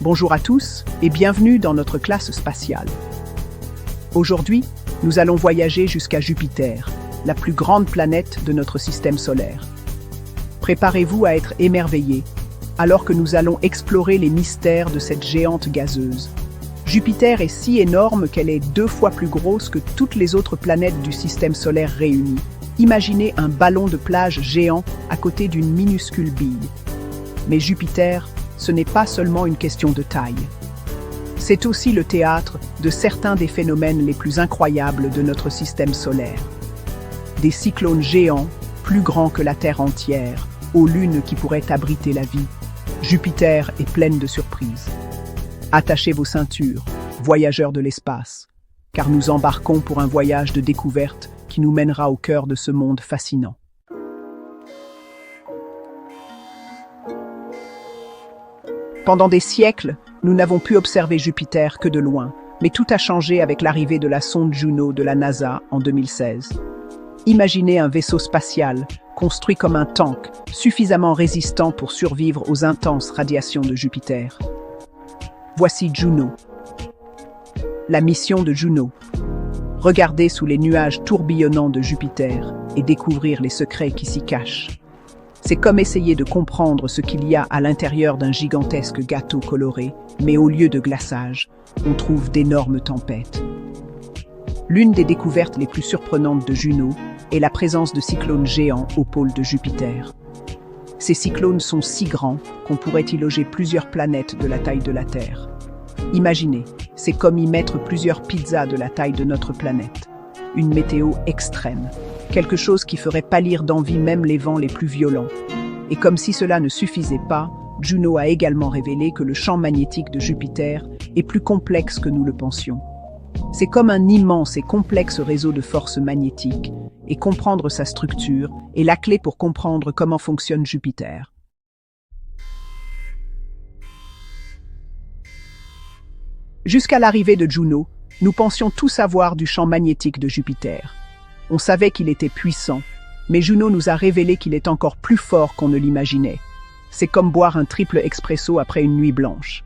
Bonjour à tous et bienvenue dans notre classe spatiale. Aujourd'hui, nous allons voyager jusqu'à Jupiter, la plus grande planète de notre système solaire. Préparez-vous à être émerveillés, alors que nous allons explorer les mystères de cette géante gazeuse. Jupiter est si énorme qu'elle est 2 fois plus grosse que toutes les autres planètes du système solaire réunies. Imaginez un ballon de plage géant à côté d'une minuscule bille. Mais Jupiter, ce n'est pas seulement une question de taille. C'est aussi le théâtre de certains des phénomènes les plus incroyables de notre système solaire. Des cyclones géants, plus grands que la Terre entière, aux lunes qui pourraient abriter la vie. Jupiter est pleine de surprises. Attachez vos ceintures, voyageurs de l'espace, car nous embarquons pour un voyage de découverte qui nous mènera au cœur de ce monde fascinant. Pendant des siècles, nous n'avons pu observer Jupiter que de loin, mais tout a changé avec l'arrivée de la sonde Juno de la NASA en 2016. Imaginez un vaisseau spatial, construit comme un tank, suffisamment résistant pour survivre aux intenses radiations de Jupiter. Voici Juno. La mission de Juno. Regarder sous les nuages tourbillonnants de Jupiter et découvrir les secrets qui s'y cachent. C'est comme essayer de comprendre ce qu'il y a à l'intérieur d'un gigantesque gâteau coloré, mais au lieu de glaçage, on trouve d'énormes tempêtes. L'une des découvertes les plus surprenantes de Juno est la présence de cyclones géants au pôle de Jupiter. Ces cyclones sont si grands qu'on pourrait y loger plusieurs planètes de la taille de la Terre. Imaginez, c'est comme y mettre plusieurs pizzas de la taille de notre planète. Une météo extrême, quelque chose qui ferait pâlir d'envie même les vents les plus violents. Et comme si cela ne suffisait pas, Juno a également révélé que le champ magnétique de Jupiter est plus complexe que nous le pensions. C'est comme un immense et complexe réseau de forces magnétiques, et comprendre sa structure est la clé pour comprendre comment fonctionne Jupiter. Jusqu'à l'arrivée de Juno, nous pensions tout savoir du champ magnétique de Jupiter. On savait qu'il était puissant, mais Juno nous a révélé qu'il est encore plus fort qu'on ne l'imaginait. C'est comme boire un triple expresso après une nuit blanche.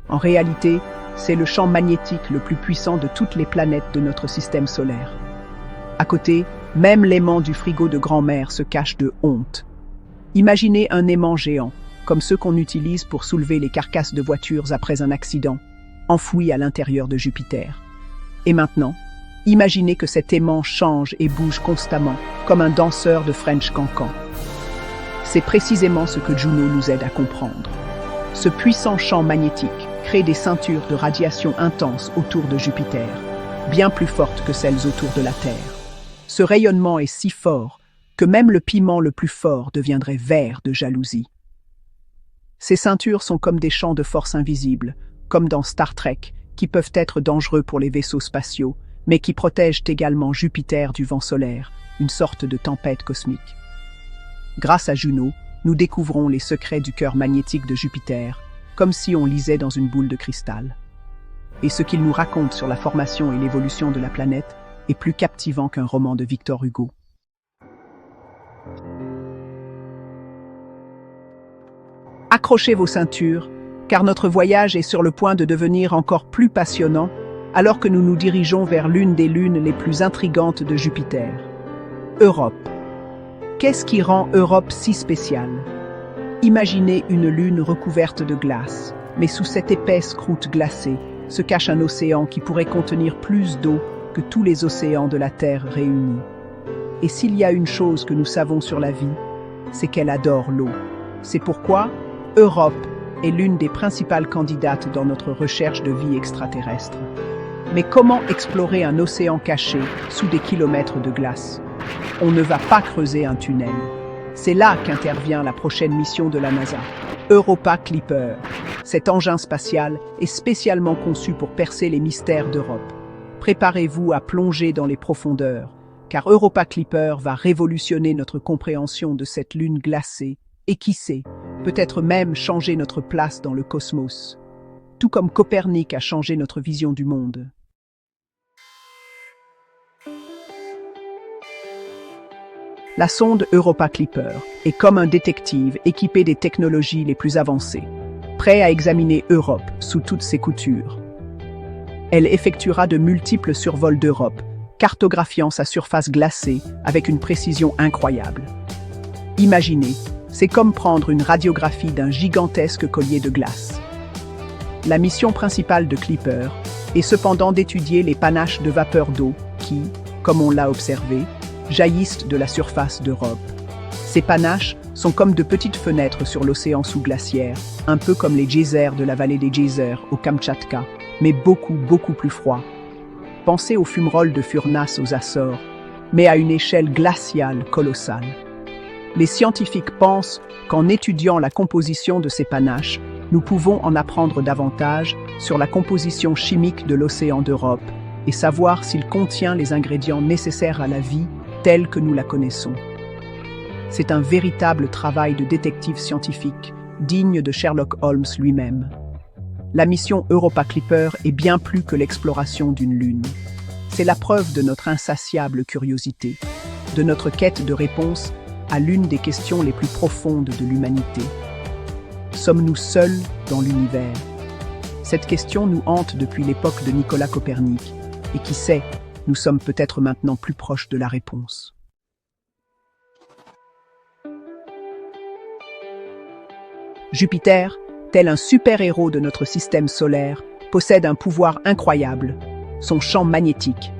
En réalité, c'est le champ magnétique le plus puissant de toutes les planètes de notre système solaire. À côté, même l'aimant du frigo de grand-mère se cache de honte. Imaginez un aimant géant, comme ceux qu'on utilise pour soulever les carcasses de voitures après un accident, enfoui à l'intérieur de Jupiter. Et maintenant, imaginez que cet aimant change et bouge constamment, comme un danseur de French Cancan. C'est précisément ce que Juno nous aide à comprendre. Ce puissant champ magnétique crée des ceintures de radiation intense autour de Jupiter, bien plus fortes que celles autour de la Terre. Ce rayonnement est si fort que même le piment le plus fort deviendrait vert de jalousie. Ces ceintures sont comme des champs de force invisibles, comme dans Star Trek, qui peuvent être dangereux pour les vaisseaux spatiaux, mais qui protègent également Jupiter du vent solaire, une sorte de tempête cosmique. Grâce à Juno, nous découvrons les secrets du cœur magnétique de Jupiter, comme si on lisait dans une boule de cristal. Et ce qu'il nous raconte sur la formation et l'évolution de la planète est plus captivant qu'un roman de Victor Hugo. Accrochez vos ceintures, car notre voyage est sur le point de devenir encore plus passionnant alors que nous nous dirigeons vers l'une des lunes les plus intrigantes de Jupiter. Europe. Qu'est-ce qui rend Europe si spéciale? Imaginez une lune recouverte de glace, mais sous cette épaisse croûte glacée se cache un océan qui pourrait contenir plus d'eau que tous les océans de la Terre réunis. Et s'il y a une chose que nous savons sur la vie, c'est qu'elle adore l'eau. C'est pourquoi Europe est l'une des principales candidates dans notre recherche de vie extraterrestre. Mais comment explorer un océan caché sous des kilomètres de glace? On ne va pas creuser un tunnel. C'est là qu'intervient la prochaine mission de la NASA, Europa Clipper. Cet engin spatial est spécialement conçu pour percer les mystères d'Europe. Préparez-vous à plonger dans les profondeurs, car Europa Clipper va révolutionner notre compréhension de cette lune glacée et qui sait, peut-être même changer notre place dans le cosmos, tout comme Copernic a changé notre vision du monde. La sonde Europa Clipper est comme un détective équipé des technologies les plus avancées. prêt à examiner Europe sous toutes ses coutures. Elle effectuera de multiples survols d'Europe, cartographiant sa surface glacée avec une précision incroyable. Imaginez, c'est comme prendre une radiographie d'un gigantesque collier de glace. La mission principale de Clipper est cependant d'étudier les panaches de vapeur d'eau qui, comme on l'a observé, jaillissent de la surface d'Europe. Ces panaches sont comme de petites fenêtres sur l'océan sous-glaciaire, un peu comme les geysers de la vallée des geysers au Kamtchatka, mais beaucoup plus froid. Pensez aux fumerolles de Furnas aux Açores, mais à une échelle glaciale colossale. Les scientifiques pensent qu'en étudiant la composition de ces panaches, nous pouvons en apprendre davantage sur la composition chimique de l'océan d'Europe et savoir s'il contient les ingrédients nécessaires à la vie telle que nous la connaissons. C'est un véritable travail de détective scientifique, digne de Sherlock Holmes lui-même. La mission Europa Clipper est bien plus que l'exploration d'une lune. C'est la preuve de notre insatiable curiosité, de notre quête de réponse à l'une des questions les plus profondes de l'humanité. Sommes-nous seuls dans l'univers? Cette question nous hante depuis l'époque de Nicolas Copernic, et qui sait, nous sommes peut-être maintenant plus proches de la réponse. Jupiter, tel un super-héros de notre système solaire, possède un pouvoir incroyable, son champ magnétique.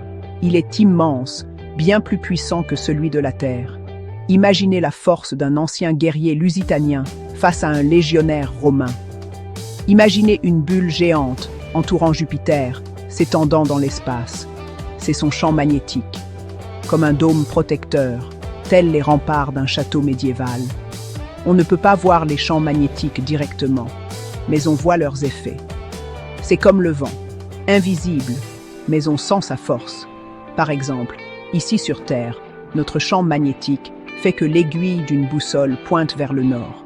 Il est immense, bien plus puissant que celui de la Terre. Imaginez la force d'un ancien guerrier lusitanien face à un légionnaire romain. Imaginez une bulle géante entourant Jupiter, s'étendant dans l'espace. C'est son champ magnétique, comme un dôme protecteur, tels les remparts d'un château médiéval. On ne peut pas voir les champs magnétiques directement, mais on voit leurs effets. C'est comme le vent, invisible, mais on sent sa force. Par exemple, ici sur Terre, notre champ magnétique fait que l'aiguille d'une boussole pointe vers le nord.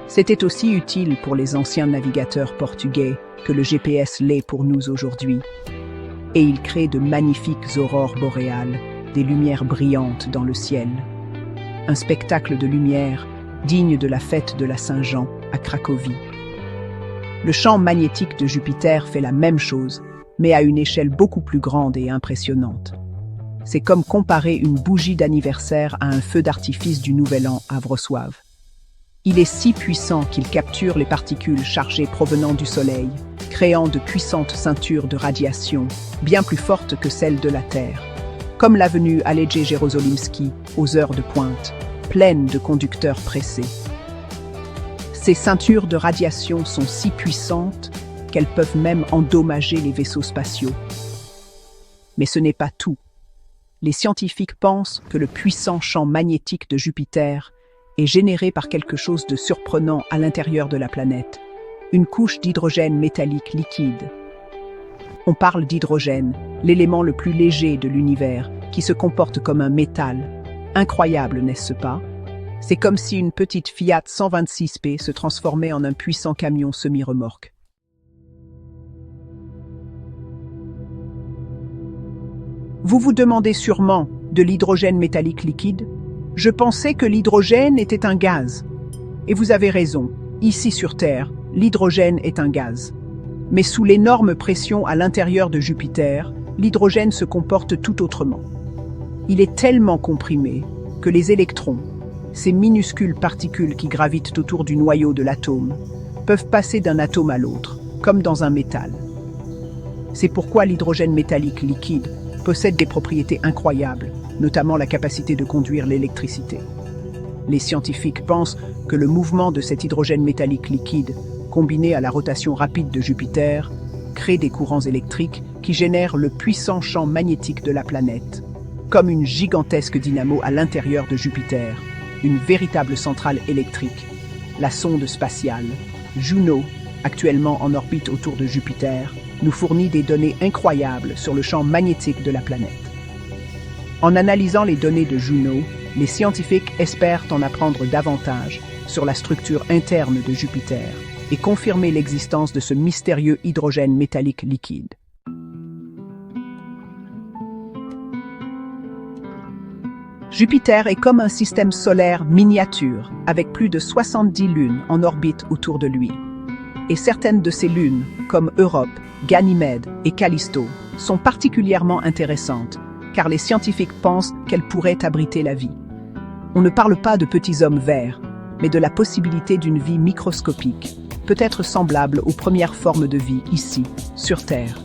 C'était aussi utile pour les anciens navigateurs portugais que le GPS l'est pour nous aujourd'hui. Et il crée de magnifiques aurores boréales, des lumières brillantes dans le ciel. Un spectacle de lumière digne de la fête de la Saint-Jean à Cracovie. Le champ magnétique de Jupiter fait la même chose, mais à une échelle beaucoup plus grande et impressionnante. C'est comme comparer une bougie d'anniversaire à un feu d'artifice du Nouvel An à Wrocław. Il est si puissant qu'il capture les particules chargées provenant du Soleil, créant de puissantes ceintures de radiation, bien plus fortes que celles de la Terre, comme l'avenue Aleje Jerozolimski aux heures de pointe, pleine de conducteurs pressés. Ces ceintures de radiation sont si puissantes qu'elles peuvent même endommager les vaisseaux spatiaux. Mais ce n'est pas tout. Les scientifiques pensent que le puissant champ magnétique de Jupiter est généré par quelque chose de surprenant à l'intérieur de la planète, une couche d'hydrogène métallique liquide. On parle d'hydrogène, l'élément le plus léger de l'univers, qui se comporte comme un métal. Incroyable, n'est-ce pas? C'est comme si une petite Fiat 126P se transformait en un puissant camion semi-remorque. Vous vous demandez sûrement, de l'hydrogène métallique liquide? Je pensais que l'hydrogène était un gaz. Et vous avez raison, ici sur Terre, l'hydrogène est un gaz. Mais sous l'énorme pression à l'intérieur de Jupiter, l'hydrogène se comporte tout autrement. Il est tellement comprimé que les électrons, ces minuscules particules qui gravitent autour du noyau de l'atome, peuvent passer d'un atome à l'autre, comme dans un métal. C'est pourquoi l'hydrogène métallique liquide possède des propriétés incroyables, notamment la capacité de conduire l'électricité. Les scientifiques pensent que le mouvement de cet hydrogène métallique liquide, combiné à la rotation rapide de Jupiter, crée des courants électriques qui génèrent le puissant champ magnétique de la planète, comme une gigantesque dynamo à l'intérieur de Jupiter, une véritable centrale électrique. La sonde spatiale Juno, actuellement en orbite autour de Jupiter, nous fournit des données incroyables sur le champ magnétique de la planète. En analysant les données de Juno, les scientifiques espèrent en apprendre davantage sur la structure interne de Jupiter et confirmer l'existence de ce mystérieux hydrogène métallique liquide. Jupiter est comme un système solaire miniature, avec plus de 70 lunes en orbite autour de lui. Et certaines de ces lunes, comme Europe, Ganymède et Callisto, sont particulièrement intéressantes, car les scientifiques pensent qu'elles pourraient abriter la vie. On ne parle pas de petits hommes verts, mais de la possibilité d'une vie microscopique, peut-être semblable aux premières formes de vie ici, sur Terre.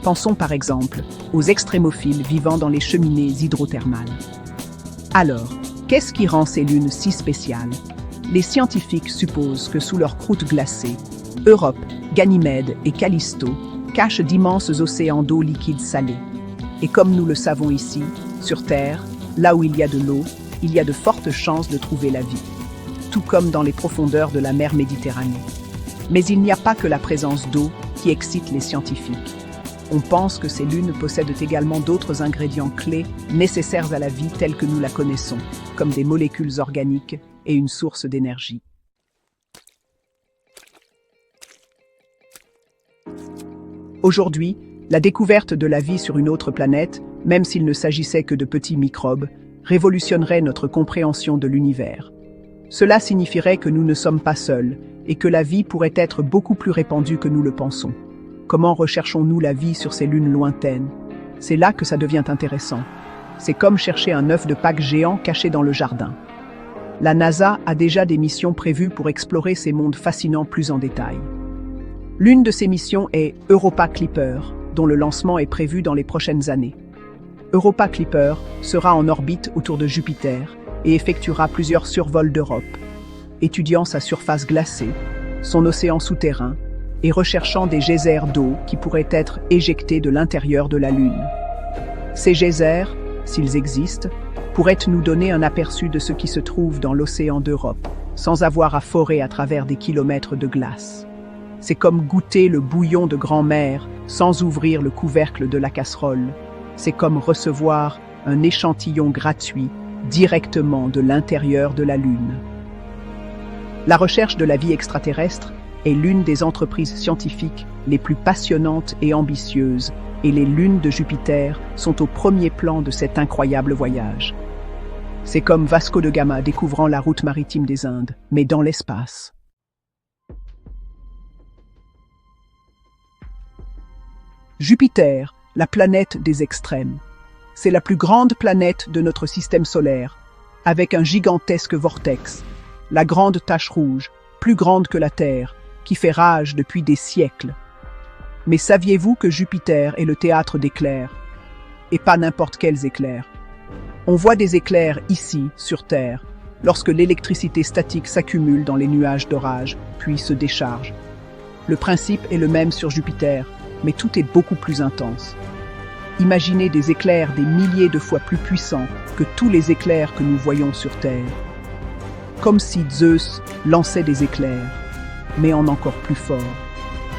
Pensons par exemple aux extrémophiles vivant dans les cheminées hydrothermales. Alors, qu'est-ce qui rend ces lunes si spéciales? Les scientifiques supposent que sous leur croûte glacée, Europe, Ganymède et Callisto cachent d'immenses océans d'eau liquide salée. Et comme nous le savons ici, sur Terre, là où il y a de l'eau, il y a de fortes chances de trouver la vie, tout comme dans les profondeurs de la mer Méditerranée. Mais il n'y a pas que la présence d'eau qui excite les scientifiques. On pense que ces lunes possèdent également d'autres ingrédients clés nécessaires à la vie telle que nous la connaissons, comme des molécules organiques et une source d'énergie. Aujourd'hui, la découverte de la vie sur une autre planète, même s'il ne s'agissait que de petits microbes, révolutionnerait notre compréhension de l'univers. Cela signifierait que nous ne sommes pas seuls et que la vie pourrait être beaucoup plus répandue que nous le pensons. Comment recherchons-nous la vie sur ces lunes lointaines? C'est là que ça devient intéressant. C'est comme chercher un œuf de Pâques géant caché dans le jardin. La NASA a déjà des missions prévues pour explorer ces mondes fascinants plus en détail. L'une de ces missions est Europa Clipper, dont le lancement est prévu dans les prochaines années. Europa Clipper sera en orbite autour de Jupiter et effectuera plusieurs survols d'Europe, étudiant sa surface glacée, son océan souterrain et recherchant des geysers d'eau qui pourraient être éjectés de l'intérieur de la Lune. Ces geysers, s'ils existent, pourraient nous donner un aperçu de ce qui se trouve dans l'océan d'Europe, sans avoir à forer à travers des kilomètres de glace. C'est comme goûter le bouillon de grand-mère sans ouvrir le couvercle de la casserole. C'est comme recevoir un échantillon gratuit directement de l'intérieur de la Lune. La recherche de la vie extraterrestre est l'une des entreprises scientifiques les plus passionnantes et ambitieuses, et les lunes de Jupiter sont au premier plan de cet incroyable voyage. C'est comme Vasco de Gama découvrant la route maritime des Indes, mais dans l'espace. Jupiter, la planète des extrêmes. C'est la plus grande planète de notre système solaire, avec un gigantesque vortex, la grande tache rouge, plus grande que la Terre, qui fait rage depuis des siècles. Mais saviez-vous que Jupiter est le théâtre d'éclairs? Et pas n'importe quels éclairs. On voit des éclairs ici, sur Terre, lorsque l'électricité statique s'accumule dans les nuages d'orage, puis se décharge. Le principe est le même sur Jupiter, mais tout est beaucoup plus intense. Imaginez des éclairs des milliers de fois plus puissants que tous les éclairs que nous voyons sur Terre. Comme si Zeus lançait des éclairs, mais en encore plus fort.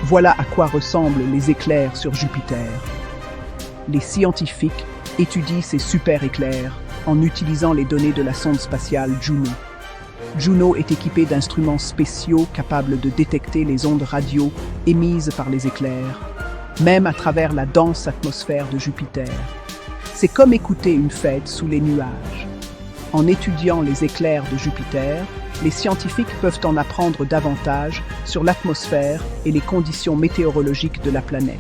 Voilà à quoi ressemblent les éclairs sur Jupiter. Les scientifiques étudient ces super éclairs en utilisant les données de la sonde spatiale Juno. Juno est équipée d'instruments spéciaux capables de détecter les ondes radio émises par les éclairs, même à travers la dense atmosphère de Jupiter. C'est comme écouter une fête sous les nuages. En étudiant les éclairs de Jupiter, les scientifiques peuvent en apprendre davantage sur l'atmosphère et les conditions météorologiques de la planète.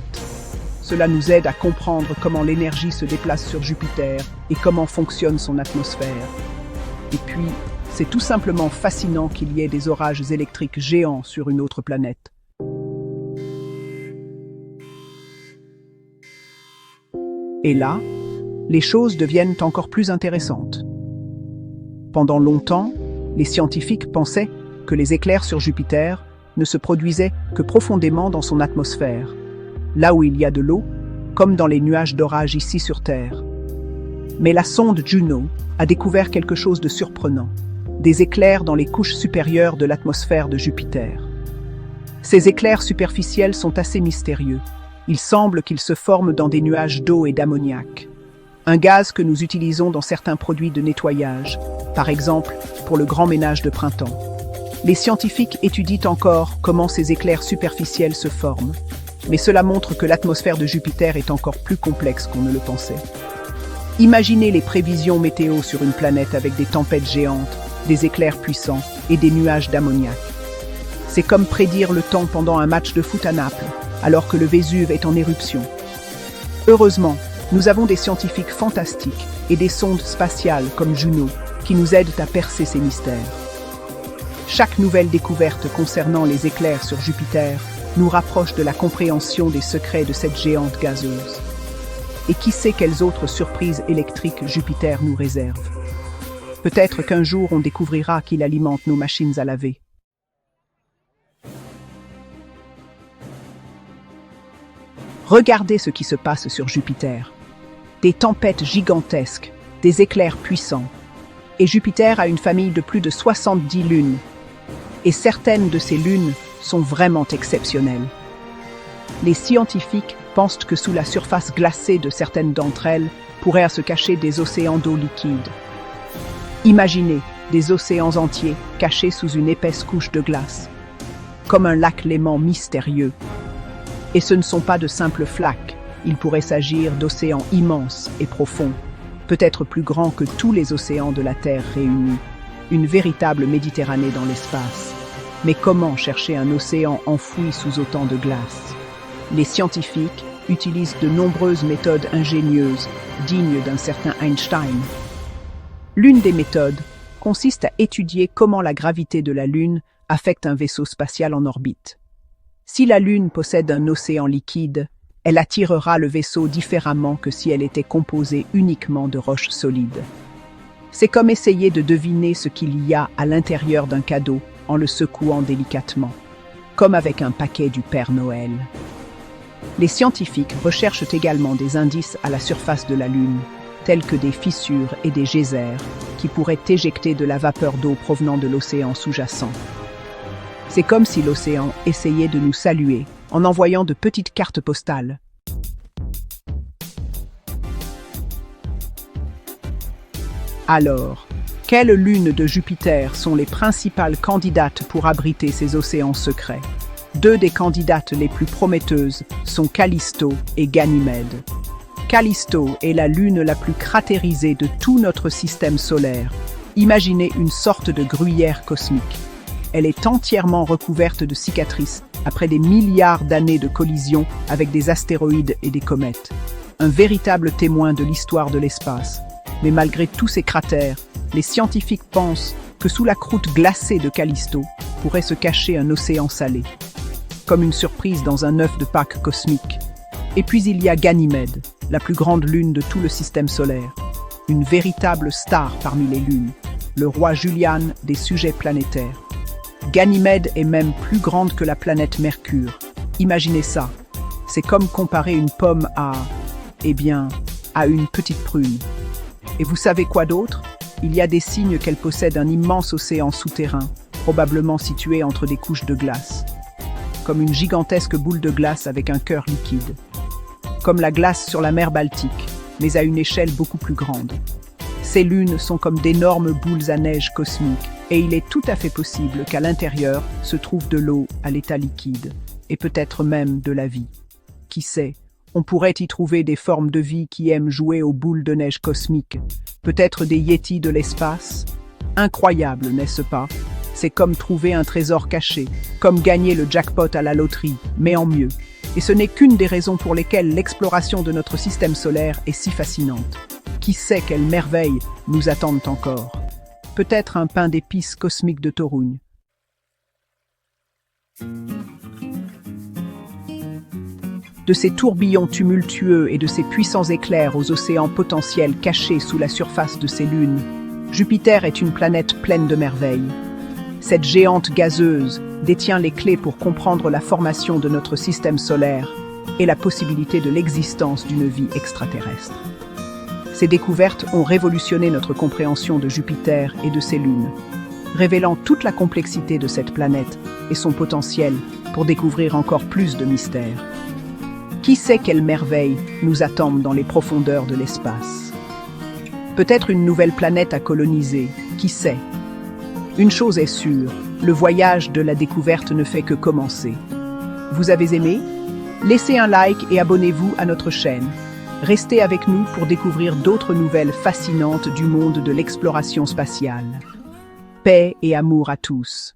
Cela nous aide à comprendre comment l'énergie se déplace sur Jupiter et comment fonctionne son atmosphère. Et puis, c'est tout simplement fascinant qu'il y ait des orages électriques géants sur une autre planète. Et là, les choses deviennent encore plus intéressantes. Pendant longtemps, les scientifiques pensaient que les éclairs sur Jupiter ne se produisaient que profondément dans son atmosphère, là où il y a de l'eau, comme dans les nuages d'orage ici sur Terre. Mais la sonde Juno a découvert quelque chose de surprenant, des éclairs dans les couches supérieures de l'atmosphère de Jupiter. Ces éclairs superficiels sont assez mystérieux. Il semble qu'ils se forment dans des nuages d'eau et d'ammoniac, un gaz que nous utilisons dans certains produits de nettoyage, par exemple pour le grand ménage de printemps. Les scientifiques étudient encore comment ces éclairs superficiels se forment, mais cela montre que l'atmosphère de Jupiter est encore plus complexe qu'on ne le pensait. Imaginez les prévisions météo sur une planète avec des tempêtes géantes, des éclairs puissants et des nuages d'ammoniac. C'est comme prédire le temps pendant un match de foot à Naples, alors que le Vésuve est en éruption. Heureusement, nous avons des scientifiques fantastiques et des sondes spatiales comme Juno qui nous aident à percer ces mystères. Chaque nouvelle découverte concernant les éclairs sur Jupiter nous rapproche de la compréhension des secrets de cette géante gazeuse. Et qui sait quelles autres surprises électriques Jupiter nous réserve? Peut-être qu'un jour on découvrira qu'il alimente nos machines à laver. Regardez ce qui se passe sur Jupiter. Des tempêtes gigantesques, des éclairs puissants. Et Jupiter a une famille de plus de 70 lunes. Et certaines de ces lunes sont vraiment exceptionnelles. Les scientifiques pensent que sous la surface glacée de certaines d'entre elles pourraient se cacher des océans d'eau liquide. Imaginez des océans entiers cachés sous une épaisse couche de glace, comme un lac Léman mystérieux. Et ce ne sont pas de simples flaques, il pourrait s'agir d'océans immenses et profonds, peut-être plus grands que tous les océans de la Terre réunis, une véritable Méditerranée dans l'espace. Mais comment chercher un océan enfoui sous autant de glace? Les scientifiques utilisent de nombreuses méthodes ingénieuses, dignes d'un certain Einstein. L'une des méthodes consiste à étudier comment la gravité de la Lune affecte un vaisseau spatial en orbite. Si la Lune possède un océan liquide, elle attirera le vaisseau différemment que si elle était composée uniquement de roches solides. C'est comme essayer de deviner ce qu'il y a à l'intérieur d'un cadeau en le secouant délicatement, comme avec un paquet du Père Noël. Les scientifiques recherchent également des indices à la surface de la Lune, tels que des fissures et des geysers qui pourraient éjecter de la vapeur d'eau provenant de l'océan sous-jacent. C'est comme si l'océan essayait de nous saluer en envoyant de petites cartes postales. Alors, quelles lunes de Jupiter sont les principales candidates pour abriter ces océans secrets? Deux des candidates les plus prometteuses sont Callisto et Ganymède. Callisto est la lune la plus cratérisée de tout notre système solaire. Imaginez une sorte de gruyère cosmique. Elle est entièrement recouverte de cicatrices après des milliards d'années de collisions avec des astéroïdes et des comètes. Un véritable témoin de l'histoire de l'espace. Mais malgré tous ces cratères, les scientifiques pensent que sous la croûte glacée de Callisto pourrait se cacher un océan salé, comme une surprise dans un œuf de Pâques cosmique. Et puis il y a Ganymède, la plus grande lune de tout le système solaire, une véritable star parmi les lunes, le roi Julian des sujets planétaires. Ganymède est même plus grande que la planète Mercure. Imaginez ça, c'est comme comparer une pomme à une petite prune. Et vous savez quoi d'autre? Il y a des signes qu'elle possède un immense océan souterrain, probablement situé entre des couches de glace, comme une gigantesque boule de glace avec un cœur liquide, comme la glace sur la mer Baltique, mais à une échelle beaucoup plus grande. Ces lunes sont comme d'énormes boules à neige cosmiques, et il est tout à fait possible qu'à l'intérieur se trouve de l'eau à l'état liquide, et peut-être même de la vie. Qui sait, on pourrait y trouver des formes de vie qui aiment jouer aux boules de neige cosmiques, peut-être des yétis de l'espace. Incroyable, n'est-ce pas? C'est comme trouver un trésor caché, comme gagner le jackpot à la loterie, mais en mieux. Et ce n'est qu'une des raisons pour lesquelles l'exploration de notre système solaire est si fascinante. Qui sait quelles merveilles nous attendent encore? Peut-être un pain d'épices cosmique de Torugne. De ces tourbillons tumultueux et de ces puissants éclairs aux océans potentiels cachés sous la surface de ces lunes, Jupiter est une planète pleine de merveilles. Cette géante gazeuse détient les clés pour comprendre la formation de notre système solaire et la possibilité de l'existence d'une vie extraterrestre. Ces découvertes ont révolutionné notre compréhension de Jupiter et de ses lunes, révélant toute la complexité de cette planète et son potentiel pour découvrir encore plus de mystères. Qui sait quelles merveilles nous attendent dans les profondeurs de l'espace? Peut-être une nouvelle planète à coloniser, qui sait? Une chose est sûre, le voyage de la découverte ne fait que commencer. Vous avez aimé? Laissez un like et abonnez-vous à notre chaîne. Restez avec nous pour découvrir d'autres nouvelles fascinantes du monde de l'exploration spatiale. Paix et amour à tous.